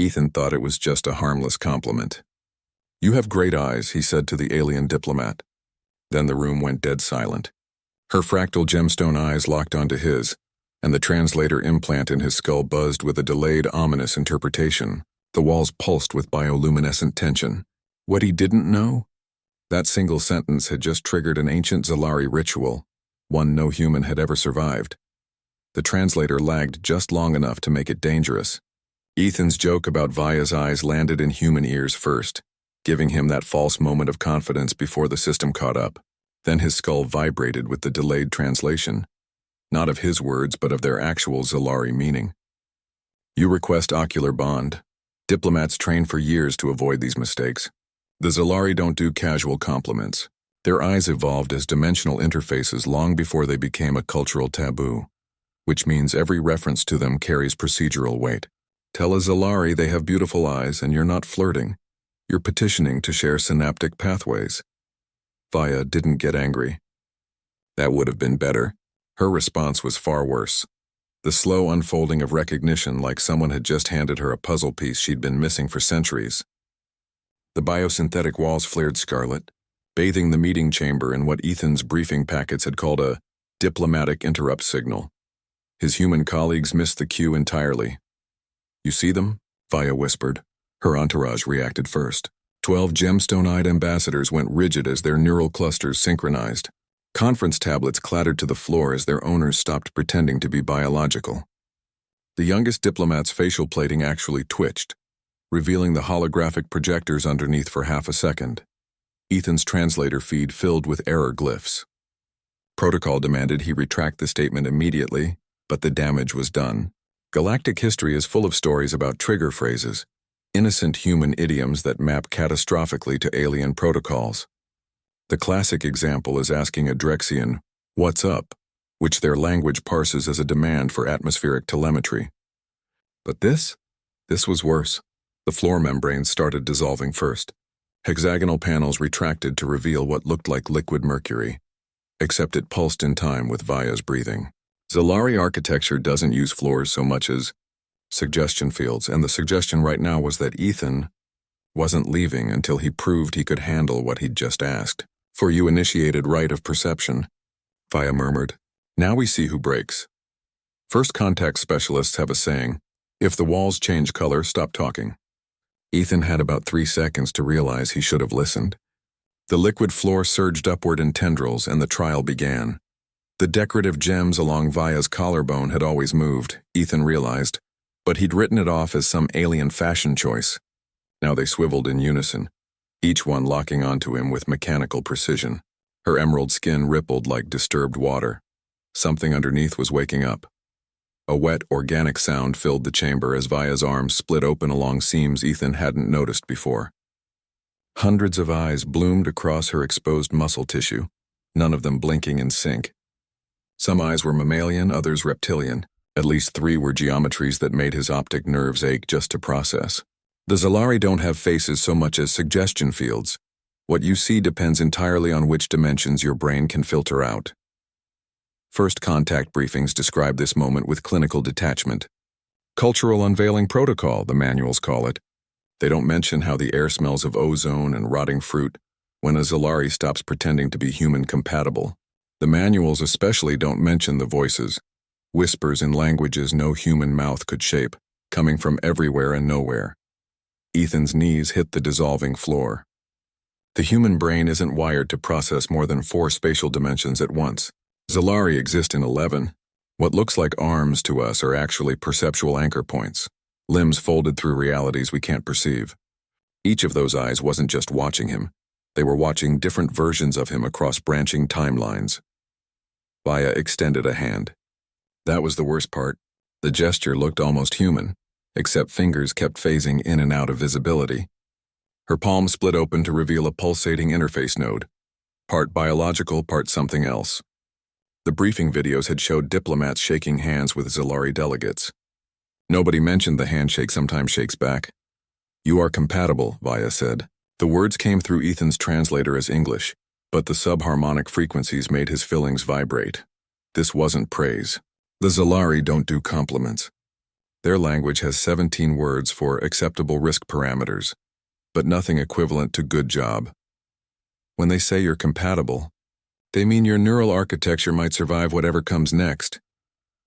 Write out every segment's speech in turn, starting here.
Ethan thought it was just a harmless compliment. "You have great eyes," he said to the alien diplomat. Then the room went dead silent. Her fractal gemstone eyes locked onto his, and the translator implant in his skull buzzed with a delayed, ominous interpretation. The walls pulsed with bioluminescent tension. What he didn't know? That single sentence had just triggered an ancient Zalari ritual, one no human had ever survived. The translator lagged just long enough to make it dangerous. Ethan's joke about Vaya's eyes landed in human ears first, giving him that false moment of confidence before the system caught up. Then his skull vibrated with the delayed translation, not of his words but of their actual Zalari meaning. "You request ocular bond." Diplomats train for years to avoid these mistakes. The Zalari don't do casual compliments. Their eyes evolved as dimensional interfaces long before they became a cultural taboo, which means every reference to them carries procedural weight. Tell a Zalari they have beautiful eyes and you're not flirting. You're petitioning to share synaptic pathways. Vaya didn't get angry. That would have been better. Her response was far worse. The slow unfolding of recognition, like someone had just handed her a puzzle piece she'd been missing for centuries. The biosynthetic walls flared scarlet, bathing the meeting chamber in what Ethan's briefing packets had called a diplomatic interrupt signal. His human colleagues missed the cue entirely. "You see them?" Vaya whispered. Her entourage reacted first. 12 gemstone-eyed ambassadors went rigid as their neural clusters synchronized. Conference tablets clattered to the floor as their owners stopped pretending to be biological. The youngest diplomat's facial plating actually twitched, revealing the holographic projectors underneath for half a second. Ethan's translator feed filled with error glyphs. Protocol demanded he retract the statement immediately, but the damage was done. Galactic history is full of stories about trigger phrases, innocent human idioms that map catastrophically to alien protocols. The classic example is asking a Drexian, "What's up?" which their language parses as a demand for atmospheric telemetry. But this was worse. The floor membranes started dissolving first. Hexagonal panels retracted to reveal what looked like liquid mercury, except it pulsed in time with Vaya's breathing. Zalari architecture doesn't use floors so much as suggestion fields, and the suggestion right now was that Ethan wasn't leaving until he proved he could handle what he'd just asked. "For you initiated right of perception," Vaya murmured. "Now we see who breaks. First contact specialists have a saying, if the walls change color, stop talking." Ethan had about 3 seconds to realize he should have listened. The liquid floor surged upward in tendrils and the trial began. The decorative gems along Vaya's collarbone had always moved, Ethan realized, but he'd written it off as some alien fashion choice. Now they swiveled in unison, each one locking onto him with mechanical precision. Her emerald skin rippled like disturbed water. Something underneath was waking up. A wet, organic sound filled the chamber as Vaya's arms split open along seams Ethan hadn't noticed before. Hundreds of eyes bloomed across her exposed muscle tissue, none of them blinking in sync. Some eyes were mammalian, others reptilian. At least 3 were geometries that made his optic nerves ache just to process. The Zalari don't have faces so much as suggestion fields. What you see depends entirely on which dimensions your brain can filter out. First contact briefings describe this moment with clinical detachment. Cultural unveiling protocol, the manuals call it. They don't mention how the air smells of ozone and rotting fruit when a Zalari stops pretending to be human compatible. The manuals especially don't mention the voices, whispers in languages no human mouth could shape, coming from everywhere and nowhere. Ethan's knees hit the dissolving floor. The human brain isn't wired to process more than 4 spatial dimensions at once. Zalari exist in 11. What looks like arms to us are actually perceptual anchor points, limbs folded through realities we can't perceive. Each of those eyes wasn't just watching him. They were watching different versions of him across branching timelines. Vaya extended a hand. That was the worst part. The gesture looked almost human, except fingers kept phasing in and out of visibility. Her palm split open to reveal a pulsating interface node, part biological, part something else. The briefing videos had showed diplomats shaking hands with Zalari delegates. Nobody mentioned the handshake sometimes shakes back. "You are compatible," Vaya said. The words came through Ethan's translator as English, but the subharmonic frequencies made his fillings vibrate. This wasn't praise. The Zalari don't do compliments. Their language has 17 words for acceptable risk parameters, but nothing equivalent to good job. When they say you're compatible, they mean your neural architecture might survive whatever comes next.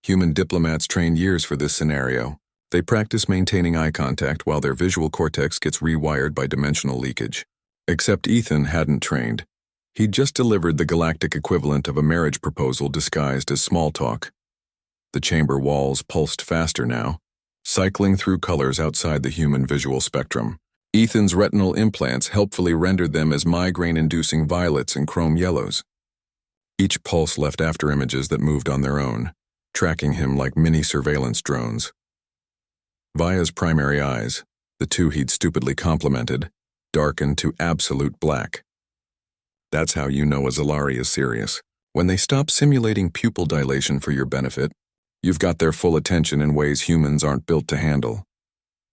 Human diplomats train years for this scenario. They practice maintaining eye contact while their visual cortex gets rewired by dimensional leakage. Except Ethan hadn't trained. He'd just delivered the galactic equivalent of a marriage proposal disguised as small talk. The chamber walls pulsed faster now, cycling through colors outside the human visual spectrum. Ethan's retinal implants helpfully rendered them as migraine-inducing violets and chrome yellows. Each pulse left after images that moved on their own, tracking him like mini surveillance drones. Vaya's primary eyes, the two he'd stupidly complimented, darkened to absolute black. That's how you know a Zalari is serious. When they stop simulating pupil dilation for your benefit, you've got their full attention in ways humans aren't built to handle.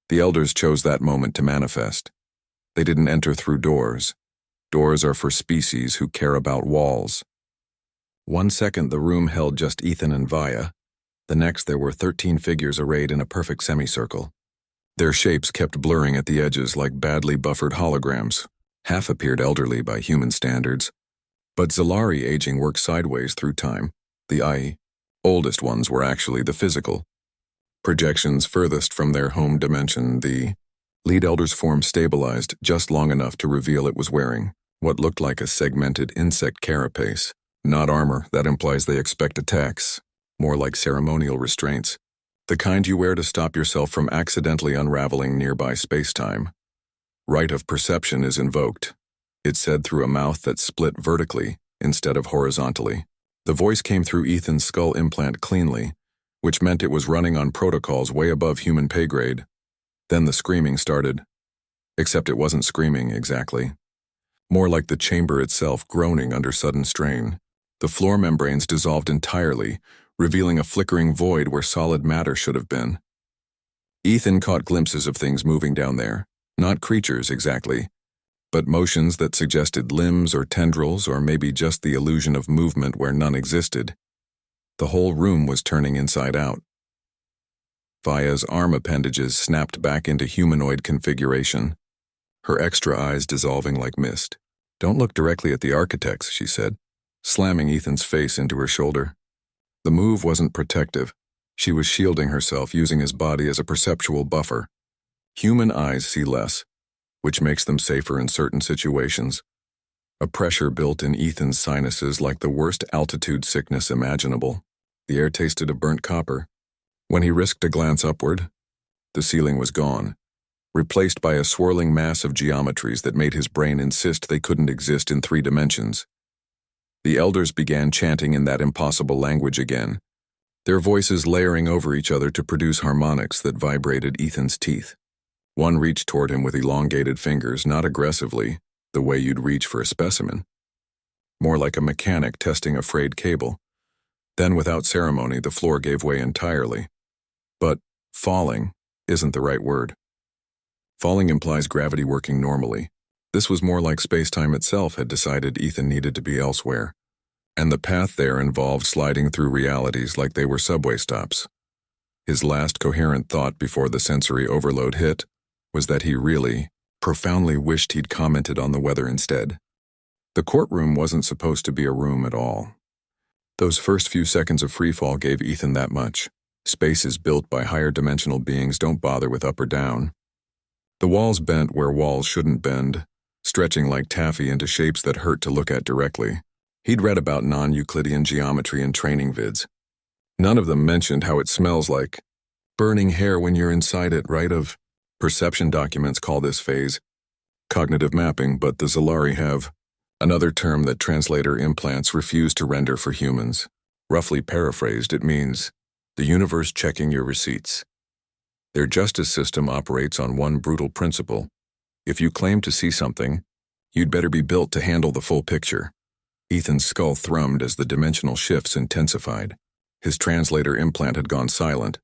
The elders chose that moment to manifest. They didn't enter through doors. Doors are for species who care about walls. 1 second the room held just Ethan and Vaya. The next there were 13 figures arrayed in a perfect semicircle. Their shapes kept blurring at the edges like badly buffered holograms. Half appeared elderly by human standards. But Zalari aging worked sideways through time. The oldest ones were actually the physical. Projections furthest from their home dimension, the lead elder's form stabilized just long enough to reveal it was wearing what looked like a segmented insect carapace. Not armor, that implies they expect attacks. More like ceremonial restraints. The kind you wear to stop yourself from accidentally unraveling nearby space-time. Right of perception is invoked. It said through a mouth that split vertically instead of horizontally. The voice came through Ethan's skull implant cleanly, which meant it was running on protocols way above human pay grade. Then the screaming started. Except it wasn't screaming exactly. More like the chamber itself groaning under sudden strain. The floor membranes dissolved entirely, revealing a flickering void where solid matter should have been. Ethan caught glimpses of things moving down there, not creatures exactly, but motions that suggested limbs or tendrils or maybe just the illusion of movement where none existed. The whole room was turning inside out. Vaya's arm appendages snapped back into humanoid configuration, her extra eyes dissolving like mist. "Don't look directly at the architects," she said, slamming Ethan's face into her shoulder. The move wasn't protective. She was shielding herself, using his body as a perceptual buffer. Human eyes see less, which makes them safer in certain situations. A pressure built in Ethan's sinuses like the worst altitude sickness imaginable. The air tasted of burnt copper. When he risked a glance upward, the ceiling was gone, replaced by a swirling mass of geometries that made his brain insist they couldn't exist in 3 dimensions. The elders began chanting in that impossible language again, their voices layering over each other to produce harmonics that vibrated Ethan's teeth. One reached toward him with elongated fingers, not aggressively, the way you'd reach for a specimen. More like a mechanic testing a frayed cable. Then, without ceremony, the floor gave way entirely. But falling isn't the right word. Falling implies gravity working normally. This was more like space-time itself had decided Ethan needed to be elsewhere. And the path there involved sliding through realities like they were subway stops. His last coherent thought before the sensory overload hit was that he really, profoundly wished he'd commented on the weather instead. The courtroom wasn't supposed to be a room at all. Those first few seconds of freefall gave Ethan that much. Spaces built by higher dimensional beings don't bother with up or down. The walls bent where walls shouldn't bend, stretching like taffy into shapes that hurt to look at directly. He'd read about non-Euclidean geometry in training vids. None of them mentioned how it smells like burning hair when you're inside it, right? Of perception documents call this phase cognitive mapping, but the Zalari have another term that translator implants refuse to render for humans. Roughly paraphrased, it means the universe checking your receipts. Their justice system operates on one brutal principle. If you claim to see something, you'd better be built to handle the full picture. Ethan's skull thrummed as the dimensional shifts intensified. His translator implant had gone silent.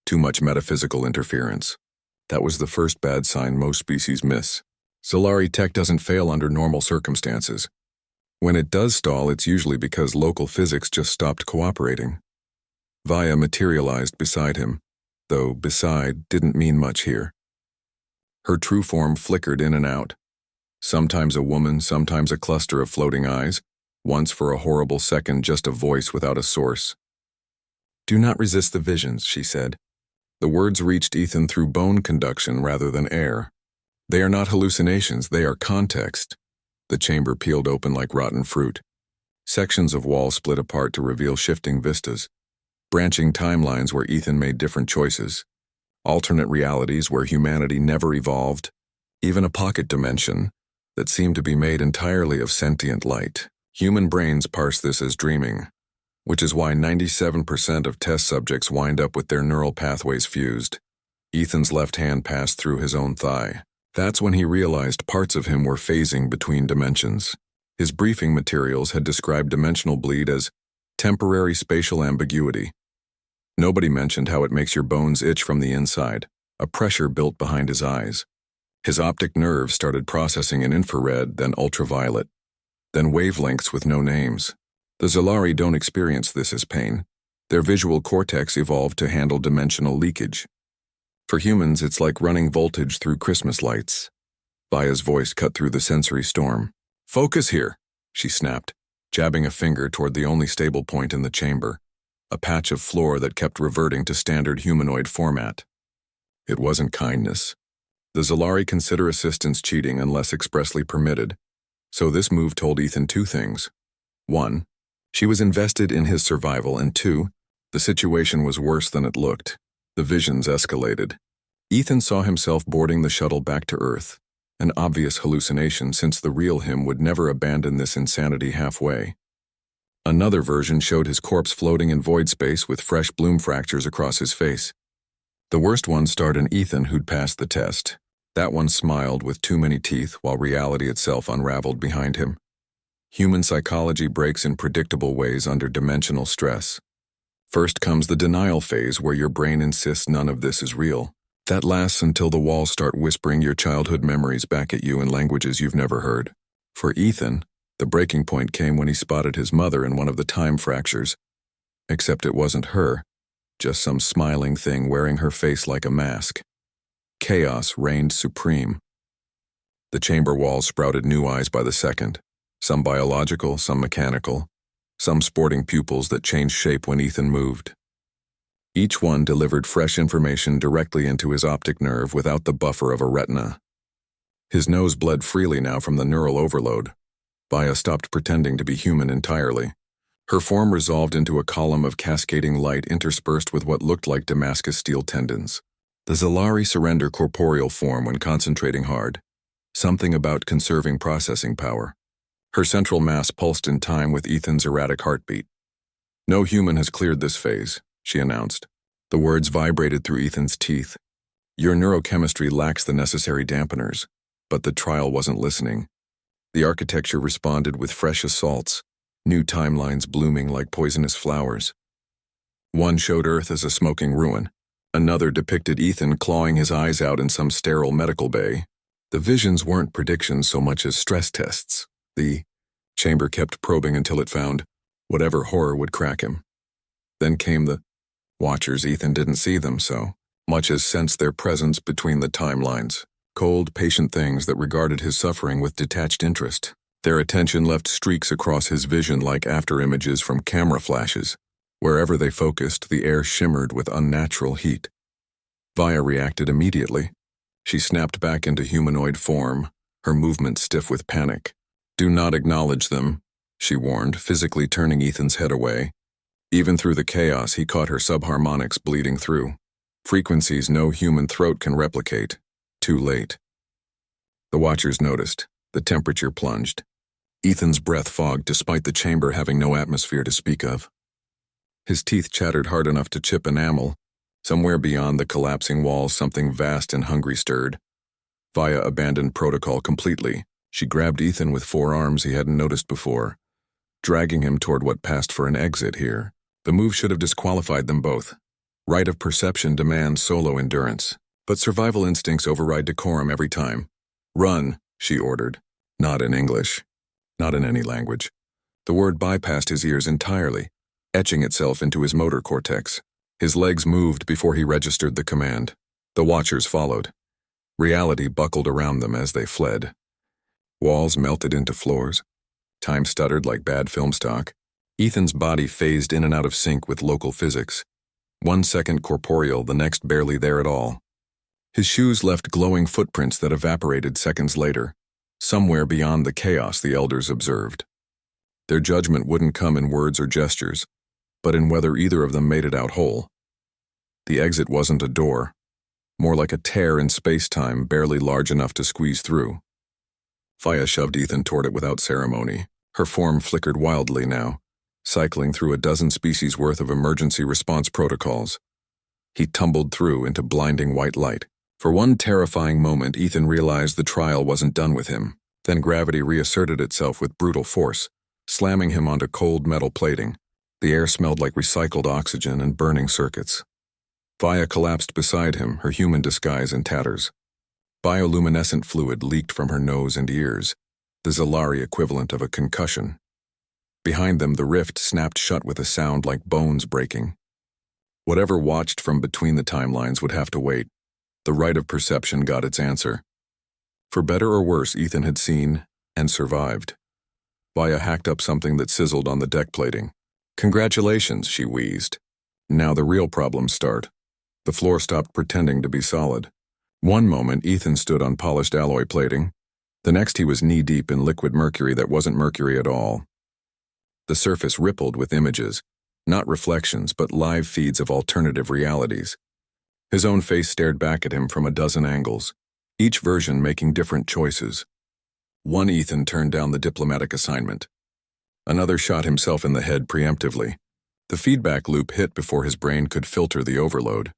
Too much metaphysical interference. That was the first bad sign most species miss. Zalari tech doesn't fail under normal circumstances. When it does stall, it's usually because local physics just stopped cooperating. Vaya materialized beside him, though beside didn't mean much here. Her true form flickered in and out, sometimes a woman, sometimes a cluster of floating eyes, once for a horrible second just a voice without a source. "Do not resist the visions," she said. The words reached Ethan through bone conduction rather than air. "They are not hallucinations, they are context." The chamber peeled open like rotten fruit. Sections of wall split apart to reveal shifting vistas, branching timelines where Ethan made different choices, alternate realities where humanity never evolved, even a pocket dimension that seemed to be made entirely of sentient light. Human brains parse this as dreaming, which is why 97% of test subjects wind up with their neural pathways fused. Ethan's left hand passed through his own thigh. That's when he realized parts of him were phasing between dimensions. His briefing materials had described dimensional bleed as temporary spatial ambiguity. Nobody mentioned how it makes your bones itch from the inside, a pressure built behind his eyes. His optic nerves started processing in infrared, then ultraviolet, then wavelengths with no names. The Zalari don't experience this as pain. Their visual cortex evolved to handle dimensional leakage. For humans, it's like running voltage through Christmas lights. Vaya's voice cut through the sensory storm. "Focus here," she snapped, jabbing a finger toward the only stable point in the chamber, a patch of floor that kept reverting to standard humanoid format. It wasn't kindness. The Zalari consider assistance cheating unless expressly permitted, so this move told Ethan two things. One, she was invested in his survival, and two, the situation was worse than it looked. The visions escalated. Ethan saw himself boarding the shuttle back to Earth, an obvious hallucination since the real him would never abandon this insanity halfway. Another version showed his corpse floating in void space with fresh bloom fractures across his face. The worst one starred an Ethan who'd passed the test. That one smiled with too many teeth while reality itself unraveled behind him. Human psychology breaks in predictable ways under dimensional stress. First comes the denial phase where your brain insists none of this is real. That lasts until the walls start whispering your childhood memories back at you in languages you've never heard. For Ethan, the breaking point came when he spotted his mother in one of the time fractures. Except it wasn't her, just some smiling thing wearing her face like a mask. Chaos reigned supreme. The chamber walls sprouted new eyes by the second, some biological, some mechanical, some sporting pupils that changed shape when Ethan moved. Each one delivered fresh information directly into his optic nerve without the buffer of a retina. His nose bled freely now from the neural overload. Vaya stopped pretending to be human entirely. Her form resolved into a column of cascading light interspersed with what looked like Damascus steel tendons. The Zalari surrender corporeal form when concentrating hard, something about conserving processing power. Her central mass pulsed in time with Ethan's erratic heartbeat. "No human has cleared this phase," she announced. The words vibrated through Ethan's teeth. "Your neurochemistry lacks the necessary dampeners." But the trial wasn't listening. The architecture responded with fresh assaults, new timelines blooming like poisonous flowers. One showed Earth as a smoking ruin. Another depicted Ethan clawing his eyes out in some sterile medical bay. The visions weren't predictions so much as stress tests. The chamber kept probing until it found whatever horror would crack him. Then came the Watchers. Ethan didn't see them so much as sensed their presence between the timelines. Cold, patient things that regarded his suffering with detached interest. Their attention left streaks across his vision like after-images from camera flashes. Wherever they focused, the air shimmered with unnatural heat. Vaya reacted immediately. She snapped back into humanoid form, her movement stiff with panic. "Do not acknowledge them," she warned, physically turning Ethan's head away. Even through the chaos, he caught her subharmonics bleeding through. Frequencies no human throat can replicate. Too late. The Watchers noticed. The temperature plunged. Ethan's breath fogged despite the chamber having no atmosphere to speak of. His teeth chattered hard enough to chip enamel. Somewhere beyond the collapsing walls, something vast and hungry stirred. Vaya abandoned protocol completely. She grabbed Ethan with 4 arms he hadn't noticed before, dragging him toward what passed for an exit here. The move should have disqualified them both. Right of perception demands solo endurance, but survival instincts override decorum every time. "Run," she ordered. Not in English. Not in any language. The word bypassed his ears entirely, etching itself into his motor cortex. His legs moved before he registered the command. The watchers followed. Reality buckled around them as they fled. Walls melted into floors. Time stuttered like bad film stock. Ethan's body phased in and out of sync with local physics. 1 second corporeal, the next barely there at all. His shoes left glowing footprints that evaporated seconds later, somewhere beyond the chaos the elders observed. Their judgment wouldn't come in words or gestures, but in whether either of them made it out whole. The exit wasn't a door, more like a tear in space-time barely large enough to squeeze through. Faya shoved Ethan toward it without ceremony. Her form flickered wildly now, cycling through a dozen species worth of emergency response protocols. He tumbled through into blinding white light. For one terrifying moment, Ethan realized the trial wasn't done with him. Then gravity reasserted itself with brutal force, slamming him onto cold metal plating. The air smelled like recycled oxygen and burning circuits. Faya collapsed beside him, her human disguise in tatters. Bioluminescent fluid leaked from her nose and ears, the Zalari equivalent of a concussion. Behind them, the rift snapped shut with a sound like bones breaking. Whatever watched from between the timelines would have to wait. The right of perception got its answer. For better or worse, Ethan had seen and survived. Faya hacked up something that sizzled on the deck plating. "Congratulations," she wheezed. Now the real problems start. The floor stopped pretending to be solid. One moment, Ethan stood on polished alloy plating. The next, he was knee-deep in liquid mercury that wasn't mercury at all. The surface rippled with images, not reflections, but live feeds of alternative realities. His own face stared back at him from a dozen angles, each version making different choices. One Ethan turned down the diplomatic assignment. Another shot himself in the head preemptively. The feedback loop hit before his brain could filter the overload.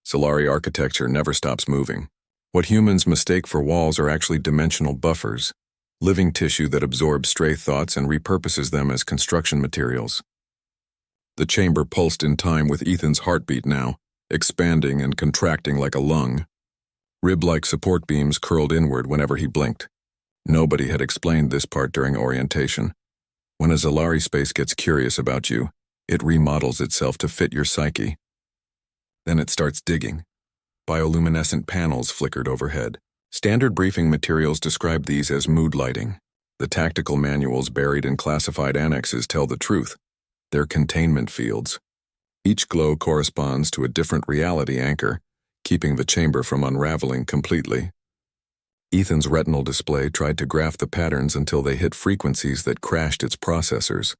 Solari architecture never stops moving. What humans mistake for walls are actually dimensional buffers, living tissue that absorbs stray thoughts and repurposes them as construction materials. The chamber pulsed in time with Ethan's heartbeat now, expanding and contracting like a lung. Rib-like support beams curled inward whenever he blinked. Nobody had explained this part during orientation. When a Zalari space gets curious about you, it remodels itself to fit your psyche. Then it starts digging. Bioluminescent panels flickered overhead. Standard briefing materials describe these as mood lighting. The tactical manuals buried in classified annexes tell the truth. They're containment fields. Each glow corresponds to a different reality anchor, keeping the chamber from unraveling completely. Ethan's retinal display tried to graph the patterns until they hit frequencies that crashed its processors.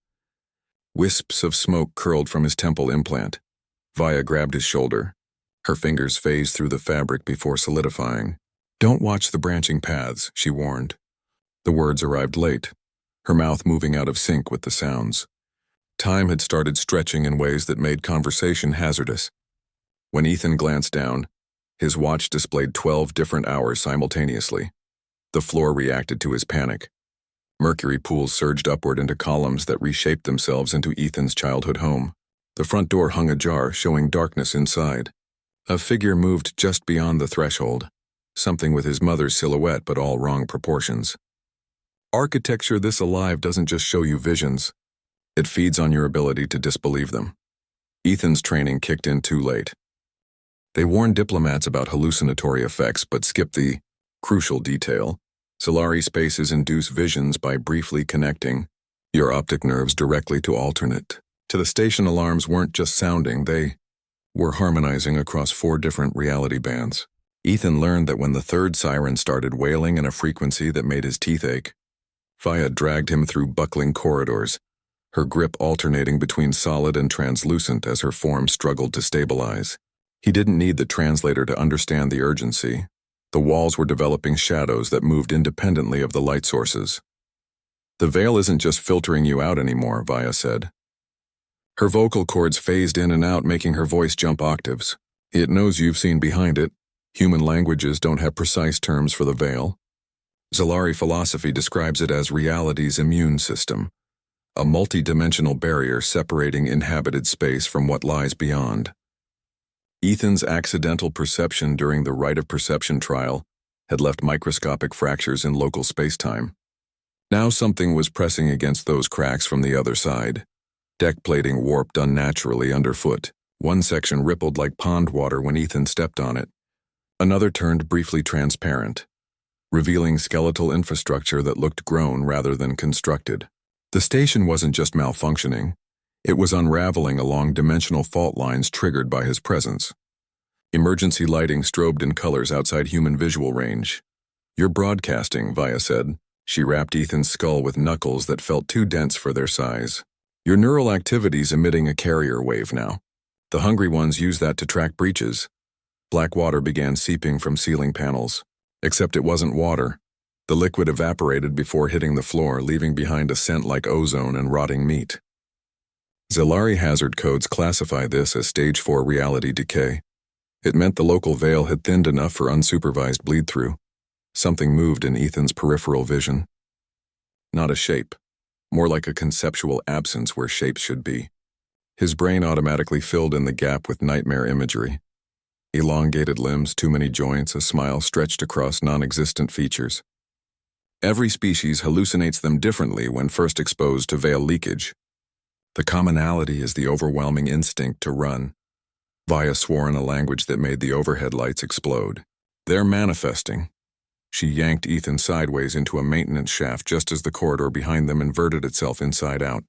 Wisps of smoke curled from his temple implant. Faya grabbed his shoulder. Her fingers phased through the fabric before solidifying. "Don't watch the branching paths," she warned. The words arrived late, her mouth moving out of sync with the sounds. Time had started stretching in ways that made conversation hazardous. When Ethan glanced down, his watch displayed 12 different hours simultaneously. The floor reacted to his panic. Mercury pools surged upward into columns that reshaped themselves into Ethan's childhood home. The front door hung ajar, showing darkness inside. A figure moved just beyond the threshold, something with his mother's silhouette but all wrong proportions. Architecture this alive doesn't just show you visions. It feeds on your ability to disbelieve them. Ethan's training kicked in too late. They warned diplomats about hallucinatory effects but skipped the crucial detail. Solari spaces induce visions by briefly connecting your optic nerves directly to alternate. To the station alarms weren't just sounding, they were harmonizing across 4 different reality bands. Ethan learned that when the third siren started wailing in a frequency that made his teeth ache, Faya dragged him through buckling corridors, her grip alternating between solid and translucent as her form struggled to stabilize. He didn't need the translator to understand the urgency. The walls were developing shadows that moved independently of the light sources. "The veil isn't just filtering you out anymore," Faya said. Her vocal cords phased in and out, making her voice jump octaves. "It knows you've seen behind it. Human languages don't have precise terms for the veil. Zalari philosophy describes it as reality's immune system, a multi-dimensional barrier separating inhabited space from what lies beyond." Ethan's accidental perception during the right of perception trial had left microscopic fractures in local spacetime. Now something was pressing against those cracks from the other side. Deck plating warped unnaturally underfoot. One section rippled like pond water when Ethan stepped on it. Another turned briefly transparent, revealing skeletal infrastructure that looked grown rather than constructed. The station wasn't just malfunctioning, it was unraveling along dimensional fault lines triggered by his presence. Emergency lighting strobed in colors outside human visual range. "You're broadcasting," Vaya said. She rapped Ethan's skull with knuckles that felt too dense for their size. "Your neural activity's emitting a carrier wave now. The hungry ones use that to track breaches." Black water began seeping from ceiling panels. Except it wasn't water. The liquid evaporated before hitting the floor, leaving behind a scent like ozone and rotting meat. Zilari hazard codes classify this as Stage 4 reality decay. It meant the local veil had thinned enough for unsupervised bleed-through. Something moved in Ethan's peripheral vision. Not a shape, more like a conceptual absence where shapes should be. His brain automatically filled in the gap with nightmare imagery. Elongated limbs, too many joints, a smile stretched across non-existent features. Every species hallucinates them differently when first exposed to veil leakage. The commonality is the overwhelming instinct to run. Vaya swore in a language that made the overhead lights explode. "They're manifesting." She yanked Ethan sideways into a maintenance shaft just as the corridor behind them inverted itself inside out.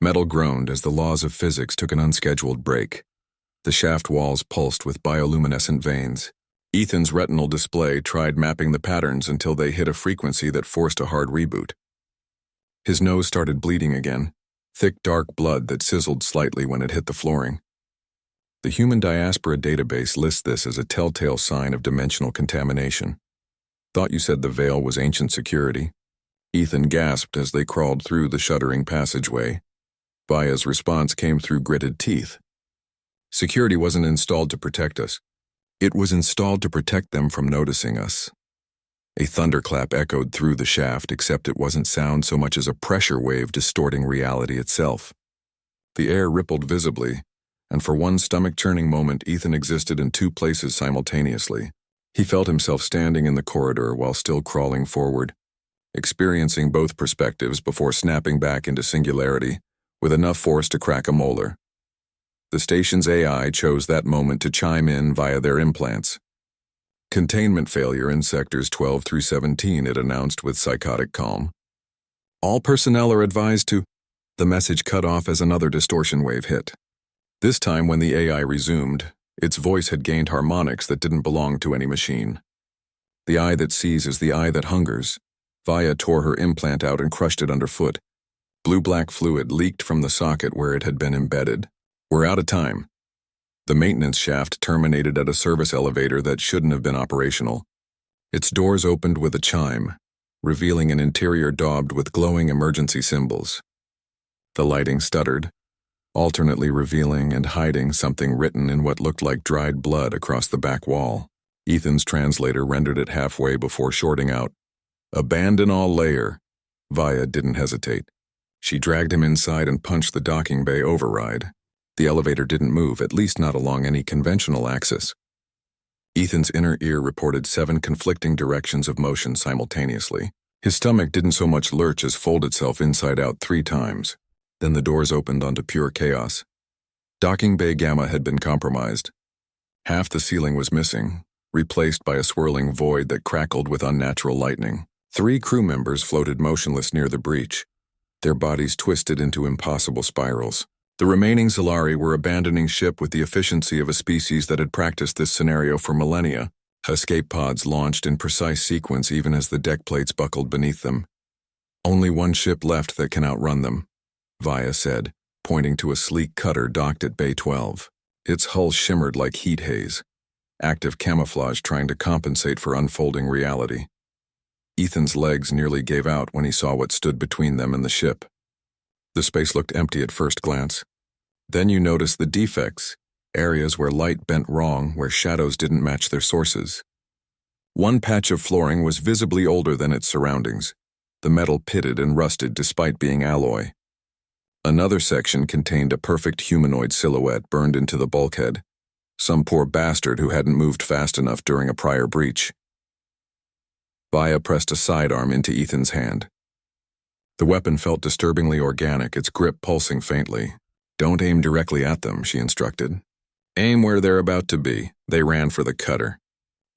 Metal groaned as the laws of physics took an unscheduled break. The shaft walls pulsed with bioluminescent veins. Ethan's retinal display tried mapping the patterns until they hit a frequency that forced a hard reboot. His nose started bleeding again, thick dark blood that sizzled slightly when it hit the flooring. The Human Diaspora database lists this as a telltale sign of dimensional contamination. "Thought you said the veil was ancient security." Ethan gasped as they crawled through the shuddering passageway. Vaya's response came through gritted teeth. "Security wasn't installed to protect us. It was installed to protect them from noticing us." A thunderclap echoed through the shaft, except it wasn't sound so much as a pressure wave distorting reality itself. The air rippled visibly, and for one stomach-churning moment Ethan existed in two places simultaneously. He felt himself standing in the corridor while still crawling forward, experiencing both perspectives before snapping back into singularity, with enough force to crack a molar. The station's AI chose that moment to chime in via their implants. "Containment failure in sectors 12 through 17, it announced with psychotic calm. "All personnel are advised to—" The message cut off as another distortion wave hit. This time when the AI resumed, its voice had gained harmonics that didn't belong to any machine. "The eye that sees is the eye that hungers." Vaya tore her implant out and crushed it underfoot. Blue-black fluid leaked from the socket where it had been embedded. "We're out of time." The maintenance shaft terminated at a service elevator that shouldn't have been operational. Its doors opened with a chime, revealing an interior daubed with glowing emergency symbols. The lighting stuttered, alternately revealing and hiding something written in what looked like dried blood across the back wall. Ethan's translator rendered it halfway before shorting out. "Abandon all layer." Vaya didn't hesitate. She dragged him inside and punched the docking bay override. The elevator didn't move, at least not along any conventional axis. Ethan's inner ear reported 7 conflicting directions of motion simultaneously. His stomach didn't so much lurch as fold itself inside out 3 times. Then the doors opened onto pure chaos. Docking bay gamma had been compromised. Half the ceiling was missing, replaced by a swirling void that crackled with unnatural lightning. 3 crew members floated motionless near the breach, their bodies twisted into impossible spirals. The remaining Zilari were abandoning ship with the efficiency of a species that had practiced this scenario for millennia. Escape pods launched in precise sequence even as the deck plates buckled beneath them. "Only one ship left that can outrun them," Vaya said, pointing to a sleek cutter docked at Bay 12. Its hull shimmered like heat haze, active camouflage trying to compensate for unfolding reality. Ethan's legs nearly gave out when he saw what stood between them and the ship. The space looked empty at first glance. Then you noticed the defects, areas where light bent wrong, where shadows didn't match their sources. One patch of flooring was visibly older than its surroundings, the metal pitted and rusted despite being alloy. Another section contained a perfect humanoid silhouette burned into the bulkhead, some poor bastard who hadn't moved fast enough during a prior breach. Vaya pressed a sidearm into Ethan's hand. The weapon felt disturbingly organic, its grip pulsing faintly. "Don't aim directly at them," she instructed. Aim where they're about to be. They ran for the cutter.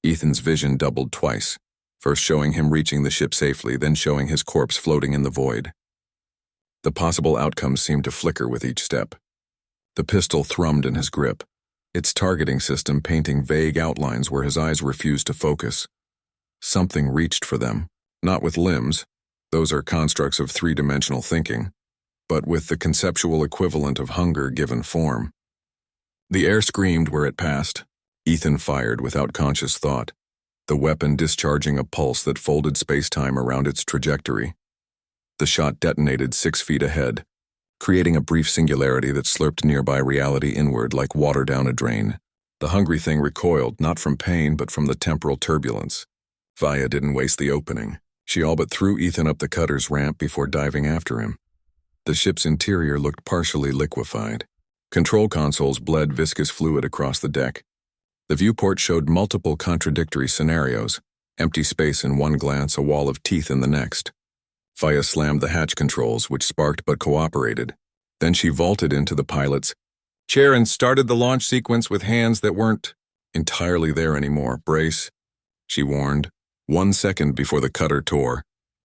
Ethan's vision doubled twice, first showing him reaching the ship safely, then showing his corpse floating in the void. The possible outcomes seemed to flicker with each step. The pistol thrummed in his grip, its targeting system painting vague outlines where his eyes refused to focus. Something reached for them, not with limbs, those are constructs of three-dimensional thinking, but with the conceptual equivalent of hunger given form. The air screamed where it passed. Ethan fired without conscious thought, the weapon discharging a pulse that folded space-time around its trajectory. The shot detonated 6 feet ahead, creating a brief singularity that slurped nearby reality inward like water down a drain. The hungry thing recoiled, not from pain but from the temporal turbulence. Vaya didn't waste the opening. She all but threw Ethan up the cutter's ramp before diving after him. The ship's interior looked partially liquefied. Control consoles bled viscous fluid across the deck. The viewport showed multiple contradictory scenarios, empty space in one glance, a wall of teeth in the next. Vaya slammed the hatch controls, which sparked but cooperated. Then she vaulted into the pilot's chair and started the launch sequence with hands that weren't entirely there anymore. Brace, she warned, 1 second before the cutter tore,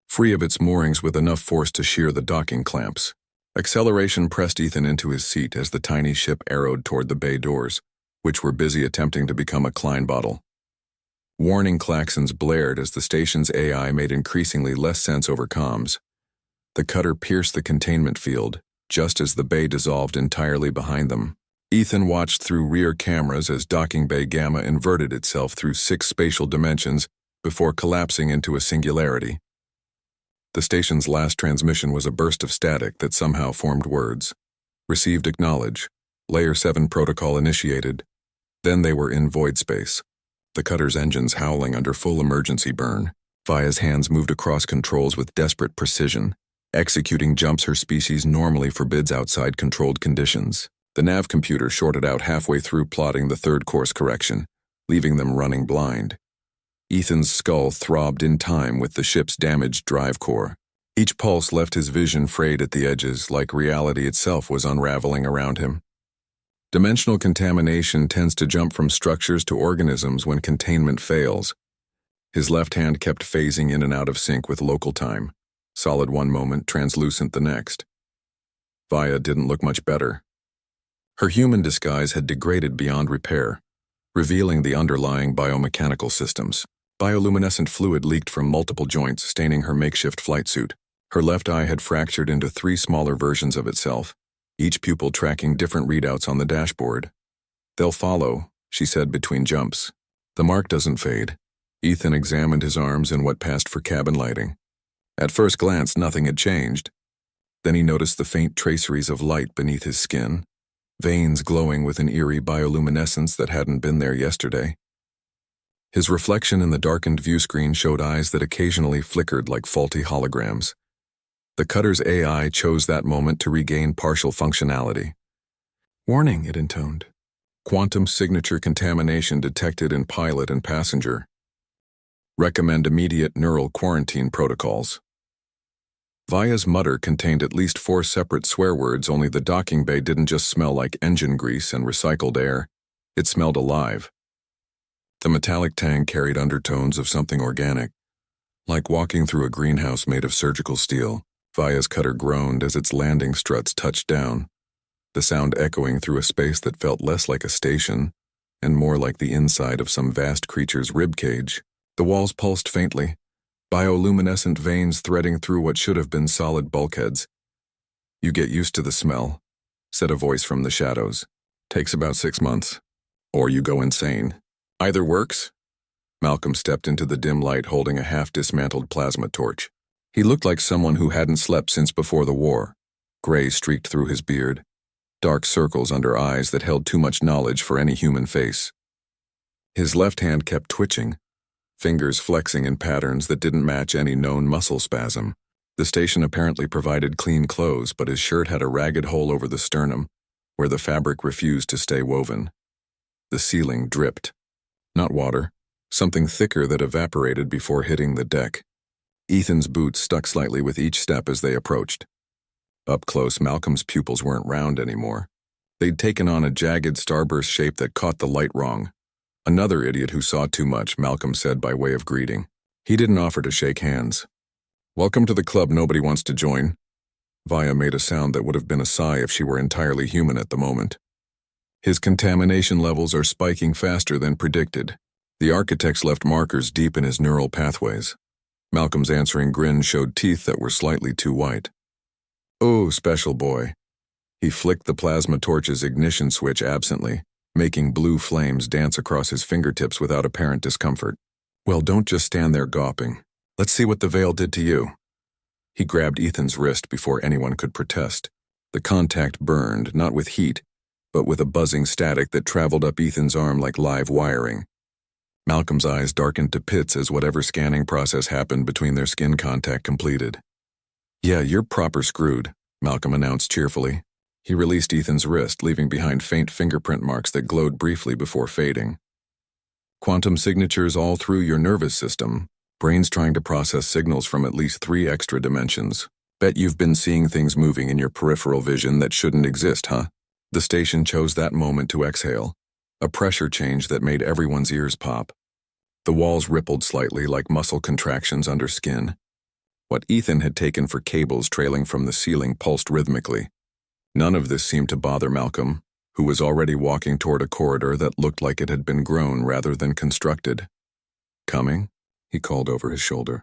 free of its moorings with enough force to shear the docking clamps. Acceleration pressed Ethan into his seat as the tiny ship arrowed toward the bay doors, which were busy attempting to become a Klein bottle. Warning klaxons blared as the station's AI made increasingly less sense over comms. The cutter pierced the containment field, just as the bay dissolved entirely behind them. Ethan watched through rear cameras as docking bay Gamma inverted itself through 6 spatial dimensions before collapsing into a singularity. The station's last transmission was a burst of static that somehow formed words. Received acknowledge. Layer 7 protocol initiated. Then they were in void space, the cutter's engines howling under full emergency burn. Vaya's hands moved across controls with desperate precision, executing jumps her species normally forbids outside controlled conditions. The nav computer shorted out halfway through plotting the third course correction, leaving them running blind. Ethan's skull throbbed in time with the ship's damaged drive core. Each pulse left his vision frayed at the edges, like reality itself was unraveling around him. Dimensional contamination tends to jump from structures to organisms when containment fails. His left hand kept phasing in and out of sync with local time, solid one moment, translucent the next. Vaya didn't look much better. Her human disguise had degraded beyond repair, revealing the underlying biomechanical systems. Bioluminescent fluid leaked from multiple joints, staining her makeshift flight suit. Her left eye had fractured into 3 smaller versions of itself, each pupil tracking different readouts on the dashboard. "They'll follow," she said between jumps. "The mark doesn't fade." Ethan examined his arms in what passed for cabin lighting. At first glance, nothing had changed. Then he noticed the faint traceries of light beneath his skin, veins glowing with an eerie bioluminescence that hadn't been there yesterday. His reflection in the darkened viewscreen showed eyes that occasionally flickered like faulty holograms. The cutter's AI chose that moment to regain partial functionality. "Warning," it intoned. "Quantum signature contamination detected in pilot and passenger. Recommend immediate neural quarantine protocols." Vaya's mutter contained at least 4 separate swear words, only the docking bay didn't just smell like engine grease and recycled air. It smelled alive. The metallic tang carried undertones of something organic, like walking through a greenhouse made of surgical steel. Vaya's cutter groaned as its landing struts touched down, the sound echoing through a space that felt less like a station and more like the inside of some vast creature's ribcage. The walls pulsed faintly, bioluminescent veins threading through what should have been solid bulkheads. "You get used to the smell," said a voice from the shadows. "Takes about 6 months. Or you go insane. Either works." Malcolm stepped into the dim light holding a half-dismantled plasma torch. He looked like someone who hadn't slept since before the war. Gray streaked through his beard, dark circles under eyes that held too much knowledge for any human face. His left hand kept twitching, fingers flexing in patterns that didn't match any known muscle spasm. The station apparently provided clean clothes, but his shirt had a ragged hole over the sternum, where the fabric refused to stay woven. The ceiling dripped. Not water, something thicker that evaporated before hitting the deck. Ethan's boots stuck slightly with each step as they approached. Up close, Malcolm's pupils weren't round anymore. They'd taken on a jagged starburst shape that caught the light wrong. Another idiot who saw too much, Malcolm said by way of greeting. He didn't offer to shake hands. Welcome to the club nobody wants to join. Vaya made a sound that would have been a sigh if she were entirely human at the moment. His contamination levels are spiking faster than predicted. The architects left markers deep in his neural pathways. Malcolm's answering grin showed teeth that were slightly too white. Oh, special boy. He flicked the plasma torch's ignition switch absently, making blue flames dance across his fingertips without apparent discomfort. Well, don't just stand there gawping. Let's see what the veil did to you. He grabbed Ethan's wrist before anyone could protest. The contact burned, not with heat, but with a buzzing static that traveled up Ethan's arm like live wiring. Malcolm's eyes darkened to pits as whatever scanning process happened between their skin contact completed. Yeah, you're proper screwed, Malcolm announced cheerfully. He released Ethan's wrist, leaving behind faint fingerprint marks that glowed briefly before fading. Quantum signatures all through your nervous system. Brain's trying to process signals from at least 3 extra dimensions. Bet you've been seeing things moving in your peripheral vision that shouldn't exist, huh? The station chose that moment to exhale, a pressure change that made everyone's ears pop. The walls rippled slightly like muscle contractions under skin. What Ethan had taken for cables trailing from the ceiling pulsed rhythmically. None of this seemed to bother Malcolm, who was already walking toward a corridor that looked like it had been grown rather than constructed. Coming? He called over his shoulder.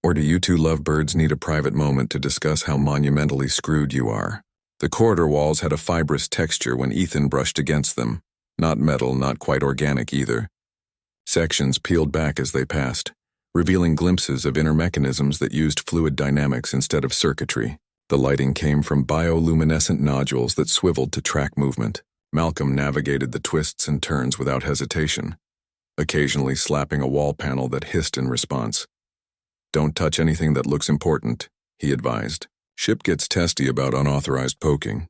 Or do you two lovebirds need a private moment to discuss how monumentally screwed you are? The corridor walls had a fibrous texture when Ethan brushed against them. Not metal, not quite organic either. Sections peeled back as they passed, revealing glimpses of inner mechanisms that used fluid dynamics instead of circuitry. The lighting came from bioluminescent nodules that swiveled to track movement. Malcolm navigated the twists and turns without hesitation, occasionally slapping a wall panel that hissed in response. Don't touch anything that looks important, he advised. Ship gets testy about unauthorized poking.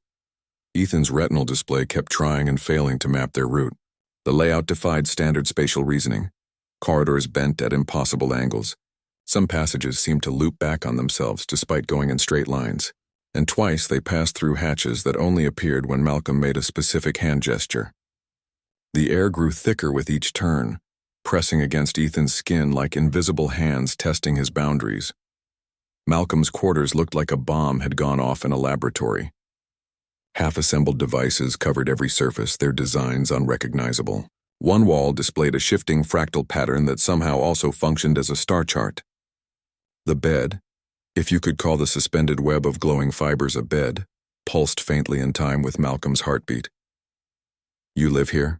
Ethan's retinal display kept trying and failing to map their route. The layout defied standard spatial reasoning. Corridors bent at impossible angles. Some passages seemed to loop back on themselves despite going in straight lines, and twice they passed through hatches that only appeared when Malcolm made a specific hand gesture. The air grew thicker with each turn, pressing against Ethan's skin like invisible hands testing his boundaries. Malcolm's quarters looked like a bomb had gone off in a laboratory. Half-assembled devices covered every surface, their designs unrecognizable. One wall displayed a shifting fractal pattern that somehow also functioned as a star chart. The bed, if you could call the suspended web of glowing fibers a bed, pulsed faintly in time with Malcolm's heartbeat. You live here?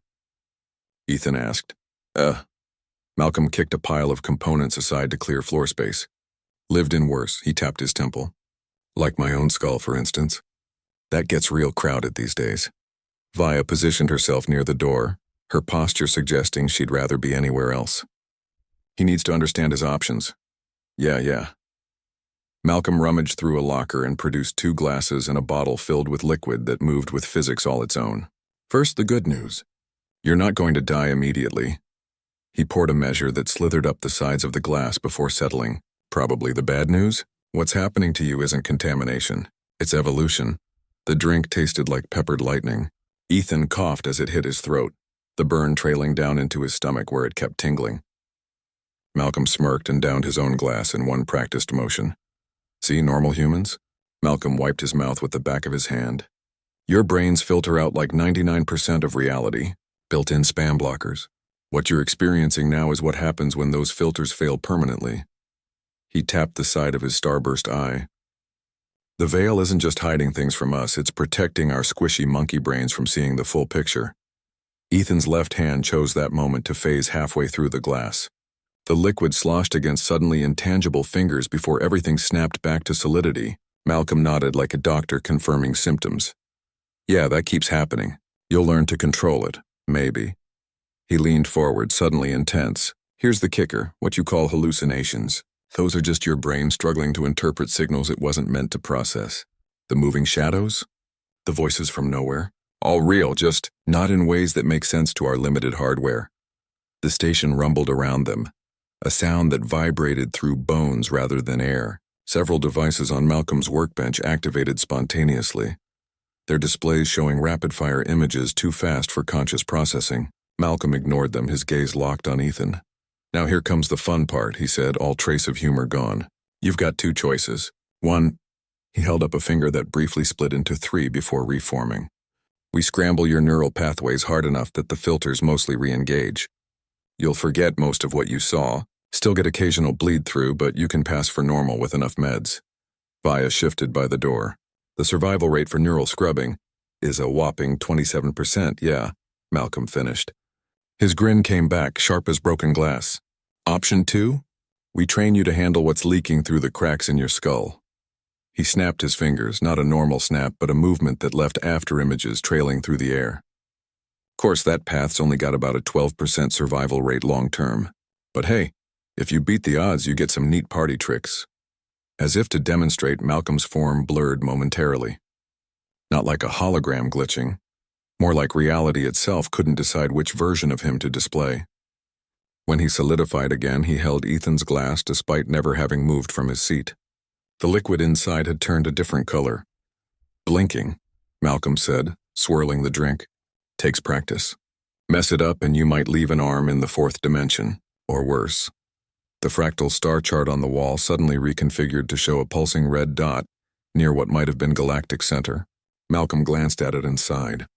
Ethan asked. Malcolm kicked a pile of components aside to clear floor space. Lived in worse, he tapped his temple. Like my own skull, for instance. That gets real crowded these days. Vaya positioned herself near the door, her posture suggesting she'd rather be anywhere else. He needs to understand his options. Yeah. Malcolm rummaged through a locker and produced 2 glasses and a bottle filled with liquid that moved with physics all its own. First, the good news. You're not going to die immediately. He poured a measure that slithered up the sides of the glass before settling. Probably the bad news? What's happening to you isn't contamination. It's evolution. The drink tasted like peppered lightning. Ethan coughed as it hit his throat, the burn trailing down into his stomach where it kept tingling. Malcolm smirked and downed his own glass in one practiced motion. See, normal humans? Malcolm wiped his mouth with the back of his hand. Your brains filter out like 99% of reality, built-in spam blockers. What you're experiencing now is what happens when those filters fail permanently. He tapped the side of his starburst eye. The veil isn't just hiding things from us, it's protecting our squishy monkey brains from seeing the full picture. Ethan's left hand chose that moment to phase halfway through the glass. The liquid sloshed against suddenly intangible fingers before everything snapped back to solidity. Malcolm nodded like a doctor confirming symptoms. Yeah, that keeps happening. You'll learn to control it, maybe. He leaned forward, suddenly intense. Here's the kicker, what you call hallucinations. Those are just your brain struggling to interpret signals it wasn't meant to process. The moving shadows? The voices from nowhere? All real, just not in ways that make sense to our limited hardware. The station rumbled around them, a sound that vibrated through bones rather than air. Several devices on Malcolm's workbench activated spontaneously. their displays showing rapid-fire images too fast for conscious processing. Malcolm ignored them, his gaze locked on Ethan. "Now here comes the fun part," he said, all trace of humor gone. "You've got two choices. One," he held up a finger that briefly split into three before reforming. "We scramble your neural pathways hard enough that the filters mostly re-engage. You'll forget most of what you saw, still get occasional bleed through, but you can pass for normal with enough meds." Via shifted by the door. "The survival rate for neural scrubbing is a whopping 27%, yeah," Malcolm finished. His grin came back, sharp as broken glass. "Option 2? We train you to handle what's leaking through the cracks in your skull." He snapped his fingers, not a normal snap, but a movement that left after images trailing through the air. Of course, that path's only got about a 12% survival rate long-term. But hey, if you beat the odds, you get some neat party tricks. As if to demonstrate, Malcolm's form blurred momentarily. Not like a hologram glitching, more like reality itself couldn't decide which version of him to display. When he solidified again, he held Ethan's glass despite never having moved from his seat. The liquid inside had turned a different color. "Blinking," Malcolm said, swirling the drink. "Takes practice. Mess it up and you might leave an arm in the fourth dimension, or worse." The fractal star chart on the wall suddenly reconfigured to show a pulsing red dot near what might have been galactic center. Malcolm glanced at it and sighed.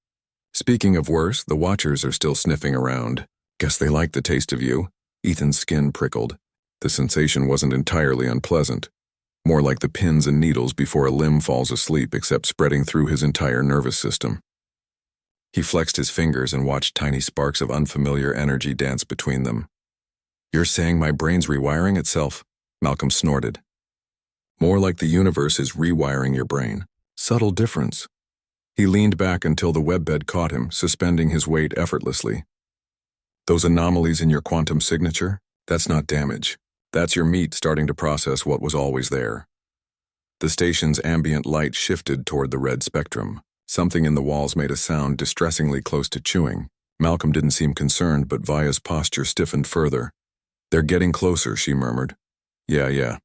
"Speaking of worse, the Watchers are still sniffing around. Guess they like the taste of you." Ethan's skin prickled. The sensation wasn't entirely unpleasant. More like the pins and needles before a limb falls asleep, except spreading through his entire nervous system. He flexed his fingers and watched tiny sparks of unfamiliar energy dance between them. "You're saying my brain's rewiring itself?" Malcolm snorted. "More like the universe is rewiring your brain. Subtle difference." He leaned back until the webbed caught him, suspending his weight effortlessly. "Those anomalies in your quantum signature? That's not damage. That's your meat starting to process what was always there." The station's ambient light shifted toward the red spectrum. Something in the walls made a sound distressingly close to chewing. Malcolm didn't seem concerned, but Via's posture stiffened further. "They're getting closer," she murmured. Yeah.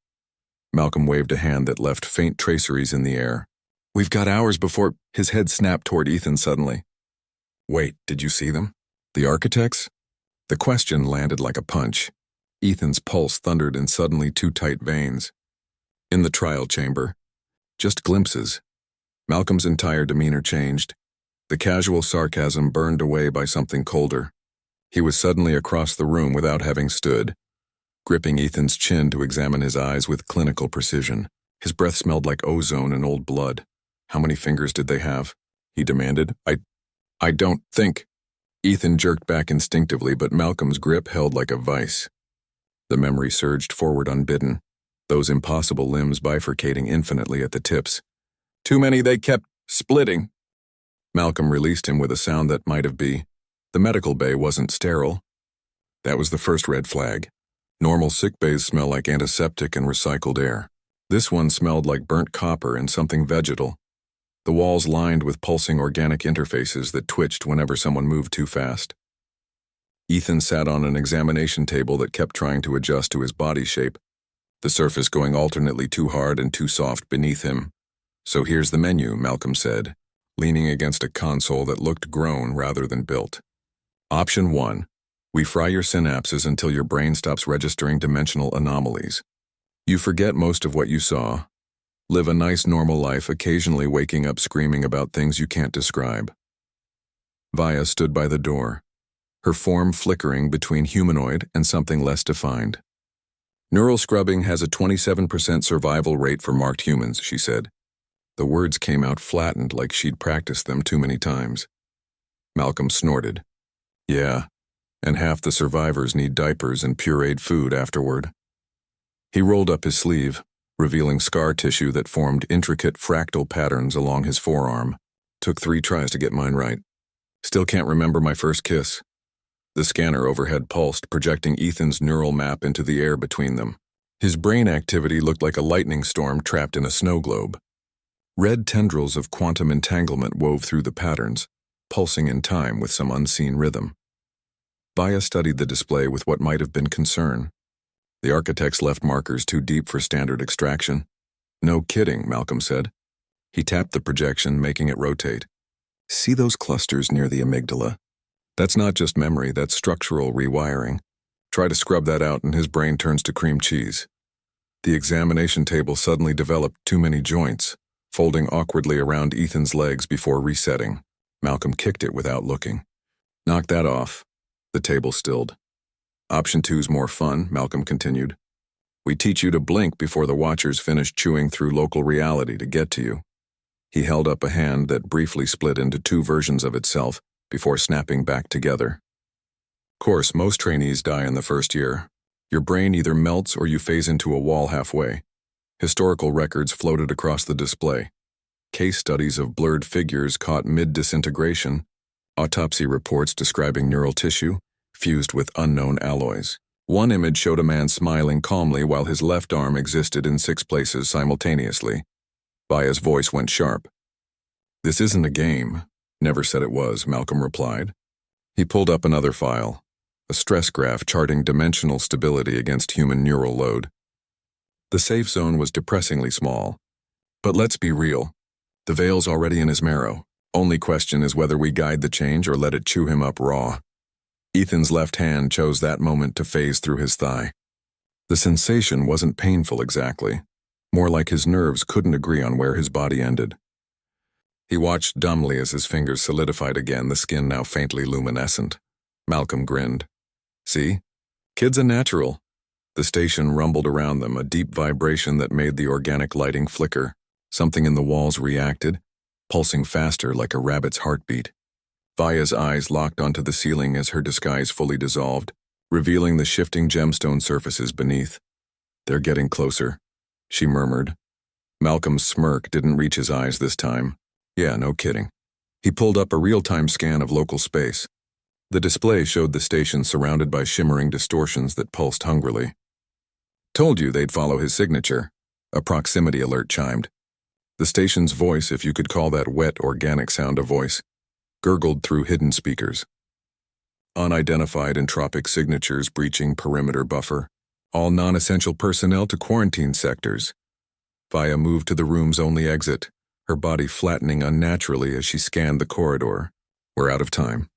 Malcolm waved a hand that left faint traceries in the air. "We've got hours before—" His head snapped toward Ethan suddenly. "Wait, did you see them? The architects?" The question landed like a punch. Ethan's pulse thundered in suddenly too tight veins. "In the trial chamber. Just glimpses." Malcolm's entire demeanor changed. The casual sarcasm burned away by something colder. He was suddenly across the room without having stood, gripping Ethan's chin to examine his eyes with clinical precision. His breath smelled like ozone and old blood. "How many fingers did they have?" he demanded. I don't think." Ethan jerked back instinctively, but Malcolm's grip held like a vice. The memory surged forward unbidden, those impossible limbs bifurcating infinitely at the tips. "Too many, they kept splitting." Malcolm released him with a sound that might have been. The medical bay wasn't sterile. That was the first red flag. Normal sick bays smell like antiseptic and recycled air. This one smelled like burnt copper and something vegetal. The walls lined with pulsing organic interfaces that twitched whenever someone moved too fast. Ethan sat on an examination table that kept trying to adjust to his body shape, the surface going alternately too hard and too soft beneath him. "So here's the menu," Malcolm said, leaning against a console that looked grown rather than built. "Option 1. We fry your synapses until your brain stops registering dimensional anomalies. You forget most of what you saw. Live a nice normal life, occasionally waking up screaming about things you can't describe." Via stood by the door, her form flickering between humanoid and something less defined. "Neural scrubbing has a 27% survival rate for marked humans," she said. The words came out flattened like she'd practiced them too many times. Malcolm snorted. "Yeah, and half the survivors need diapers and pureed food afterward." He rolled up his sleeve, revealing scar tissue that formed intricate fractal patterns along his forearm. "Took 3 tries to get mine right. Still can't remember my first kiss." The scanner overhead pulsed, projecting Ethan's neural map into the air between them. His brain activity looked like a lightning storm trapped in a snow globe. Red tendrils of quantum entanglement wove through the patterns, pulsing in time with some unseen rhythm. Via studied the display with what might have been concern. The architects left markers too deep for standard extraction. "No kidding," Malcolm said. He tapped the projection, making it rotate. See those clusters near the amygdala? That's not just memory, that's structural rewiring. Try to scrub that out and his brain turns to cream cheese. The examination table suddenly developed too many joints, folding awkwardly around Ethan's legs before resetting. Malcolm kicked it without looking. Knock that off. The table stilled. Option 2's more fun, Malcolm continued. We teach you to blink before the watchers finish chewing through local reality to get to you. He held up a hand that briefly split into two versions of itself before snapping back together. Of course, most trainees die in the first year. Your brain either melts or you phase into a wall halfway. Historical records floated across the display. Case studies of blurred figures caught mid-disintegration, autopsy reports describing neural tissue fused with unknown alloys. One image showed a man smiling calmly while his left arm existed in 6 places simultaneously. Vaya's voice went sharp. This isn't a game. Never said it was, Malcolm replied. He pulled up another file, a stress graph charting dimensional stability against human neural load. The safe zone was depressingly small. But let's be real. The veil's already in his marrow. Only question is whether we guide the change or let it chew him up raw. Ethan's left hand chose that moment to phase through his thigh. The sensation wasn't painful exactly, more like his nerves couldn't agree on where his body ended. He watched dumbly as his fingers solidified again, the skin now faintly luminescent. Malcolm grinned. See? Kid's a natural. The station rumbled around them, a deep vibration that made the organic lighting flicker. Something in the walls reacted, pulsing faster like a rabbit's heartbeat. Vaya's eyes locked onto the ceiling as her disguise fully dissolved, revealing the shifting gemstone surfaces beneath. They're getting closer, she murmured. Malcolm's smirk didn't reach his eyes this time. Yeah, no kidding. He pulled up a real-time scan of local space. The display showed the station surrounded by shimmering distortions that pulsed hungrily. Told you they'd follow his signature. A proximity alert chimed. The station's voice, if you could call that wet, organic sound a voice, gurgled through hidden speakers. Unidentified entropic signatures breaching perimeter buffer. All non-essential personnel to quarantine sectors. Vaya moved to the room's only exit, her body flattening unnaturally as she scanned the corridor. We're out of time.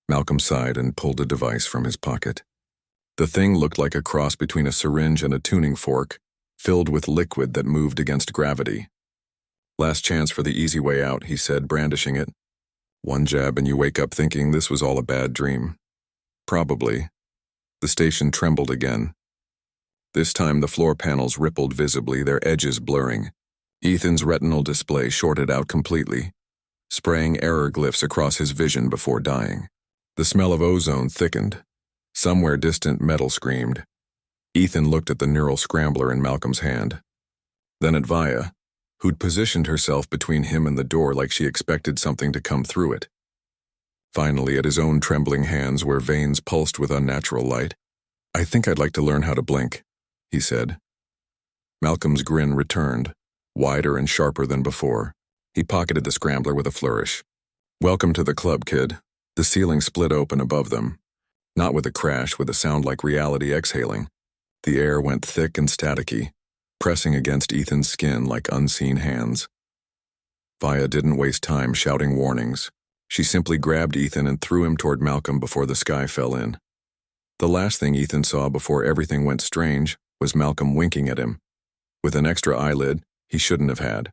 Malcolm sighed and pulled a device from his pocket. The thing looked like a cross between a syringe and a tuning fork, filled with liquid that moved against gravity. Last chance for the easy way out, he said, brandishing it. One jab and you wake up thinking this was all a bad dream. Probably. The station trembled again. This time the floor panels rippled visibly, their edges blurring. Ethan's retinal display shorted out completely, spraying error glyphs across his vision before dying. The smell of ozone thickened. Somewhere distant metal screamed. Ethan looked at the neural scrambler in Malcolm's hand. Then at Vaya, who'd positioned herself between him and the door like she expected something to come through it. Finally, at his own trembling hands where veins pulsed with unnatural light. I think I'd like to learn how to blink, he said. Malcolm's grin returned, wider and sharper than before. He pocketed the scrambler with a flourish. Welcome to the club, kid. The ceiling split open above them. Not with a crash, with a sound like reality exhaling. The air went thick and staticky, pressing against Ethan's skin like unseen hands. Vaya didn't waste time shouting warnings. She simply grabbed Ethan and threw him toward Malcolm before the sky fell in. The last thing Ethan saw before everything went strange was Malcolm winking at him, with an extra eyelid he shouldn't have had.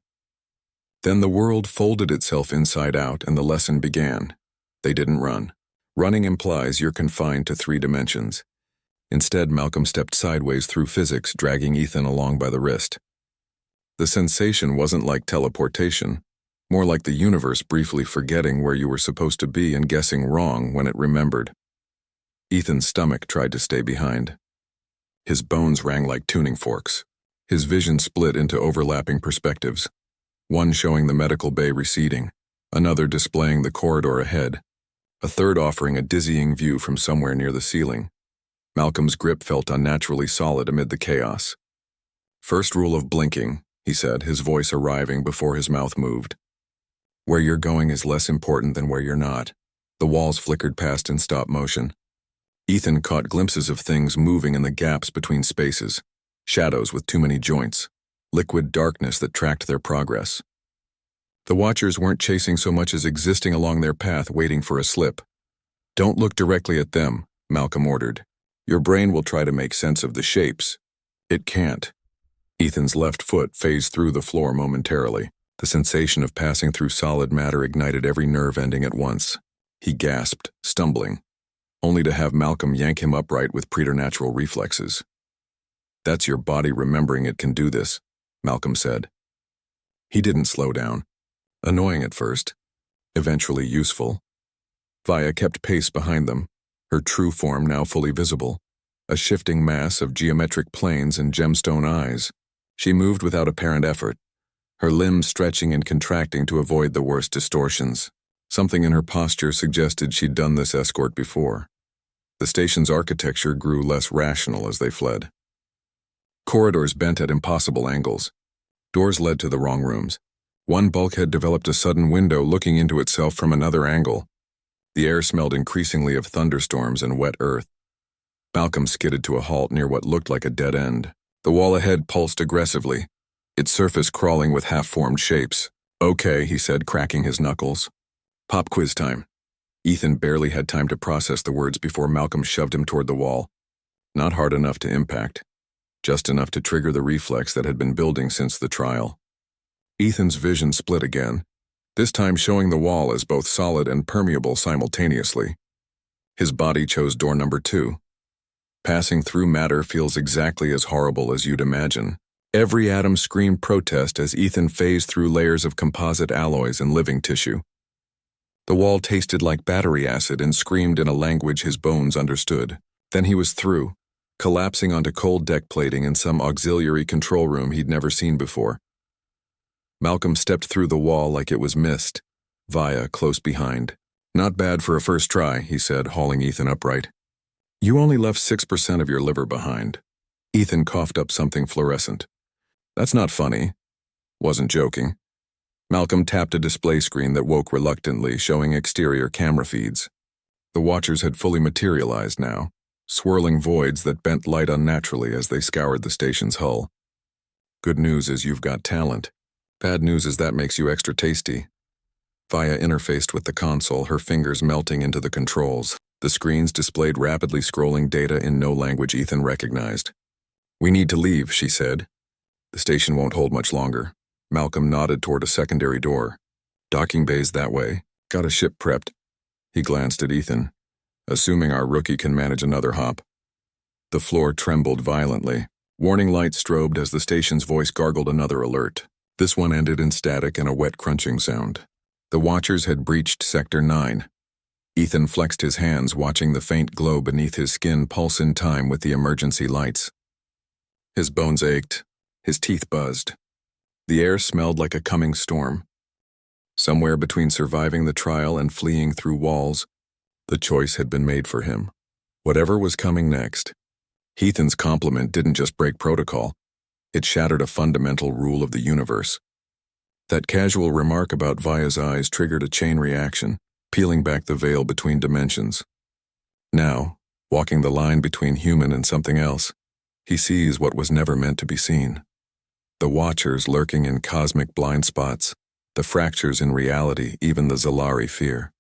Then the world folded itself inside out and the lesson began. They didn't run. Running implies you're confined to 3 dimensions. Instead, Malcolm stepped sideways through physics, dragging Ethan along by the wrist. The sensation wasn't like teleportation, more like the universe briefly forgetting where you were supposed to be and guessing wrong when it remembered. Ethan's stomach tried to stay behind. His bones rang like tuning forks. His vision split into overlapping perspectives, one showing the medical bay receding, another displaying the corridor ahead, a third offering a dizzying view from somewhere near the ceiling. Malcolm's grip felt unnaturally solid amid the chaos. First rule of blinking, he said, his voice arriving before his mouth moved. Where you're going is less important than where you're not. The walls flickered past in stop motion. Ethan caught glimpses of things moving in the gaps between spaces, shadows with too many joints, liquid darkness that tracked their progress. The Watchers weren't chasing so much as existing along their path waiting for a slip. "Don't look directly at them," Malcolm ordered. "Your brain will try to make sense of the shapes. It can't." Ethan's left foot phased through the floor momentarily. The sensation of passing through solid matter ignited every nerve ending at once. He gasped, stumbling, only to have Malcolm yank him upright with preternatural reflexes. "That's your body remembering it can do this," Malcolm said. He didn't slow down. Annoying at first, eventually useful. Vaya kept pace behind them, her true form now fully visible, a shifting mass of geometric planes and gemstone eyes. She moved without apparent effort, her limbs stretching and contracting to avoid the worst distortions. Something in her posture suggested she'd done this escort before. The station's architecture grew less rational as they fled. Corridors bent at impossible angles. Doors led to the wrong rooms. One bulkhead developed a sudden window looking into itself from another angle. The air smelled increasingly of thunderstorms and wet earth. Malcolm skidded to a halt near what looked like a dead end. The wall ahead pulsed aggressively, its surface crawling with half-formed shapes. "Okay," he said, cracking his knuckles. "Pop quiz time." Ethan barely had time to process the words before Malcolm shoved him toward the wall. Not hard enough to impact, just enough to trigger the reflex that had been building since the trial. Ethan's vision split again, this time showing the wall as both solid and permeable simultaneously. His body chose door number 2. Passing through matter feels exactly as horrible as you'd imagine. Every atom screamed protest as Ethan phased through layers of composite alloys and living tissue. The wall tasted like battery acid and screamed in a language his bones understood. Then he was through, collapsing onto cold deck plating in some auxiliary control room he'd never seen before. Malcolm stepped through the wall like it was mist, Vaya close behind. "Not bad for a first try," he said, hauling Ethan upright. "You only left 6% of your liver behind." Ethan coughed up something fluorescent. "That's not funny." Wasn't joking. Malcolm tapped a display screen that woke reluctantly, showing exterior camera feeds. The Watchers had fully materialized now, swirling voids that bent light unnaturally as they scoured the station's hull. "Good news is you've got talent. Bad news is that makes you extra tasty." Vaya interfaced with the console, her fingers melting into the controls. The screens displayed rapidly scrolling data in no language Ethan recognized. "We need to leave," she said. "The station won't hold much longer." Malcolm nodded toward a secondary door. "Docking bay's that way. Got a ship prepped." He glanced at Ethan. "Assuming our rookie can manage another hop." The floor trembled violently. Warning lights strobed as the station's voice gargled another alert. This one ended in static and a wet crunching sound. The Watchers had breached Sector 9. Ethan flexed his hands, watching the faint glow beneath his skin pulse in time with the emergency lights. His bones ached. His teeth buzzed. The air smelled like a coming storm. Somewhere between surviving the trial and fleeing through walls, the choice had been made for him. Whatever was coming next. Ethan's compliment didn't just break protocol. It shattered a fundamental rule of the universe. That casual remark about Vaya's eyes triggered a chain reaction, peeling back the veil between dimensions. Now, walking the line between human and something else, he sees what was never meant to be seen. The Watchers lurking in cosmic blind spots, the fractures in reality, even the Zalari fear.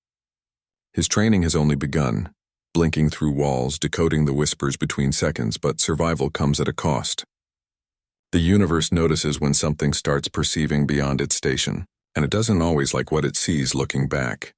His training has only begun, blinking through walls, decoding the whispers between seconds, but survival comes at a cost. The universe notices when something starts perceiving beyond its station, and it doesn't always like what it sees looking back.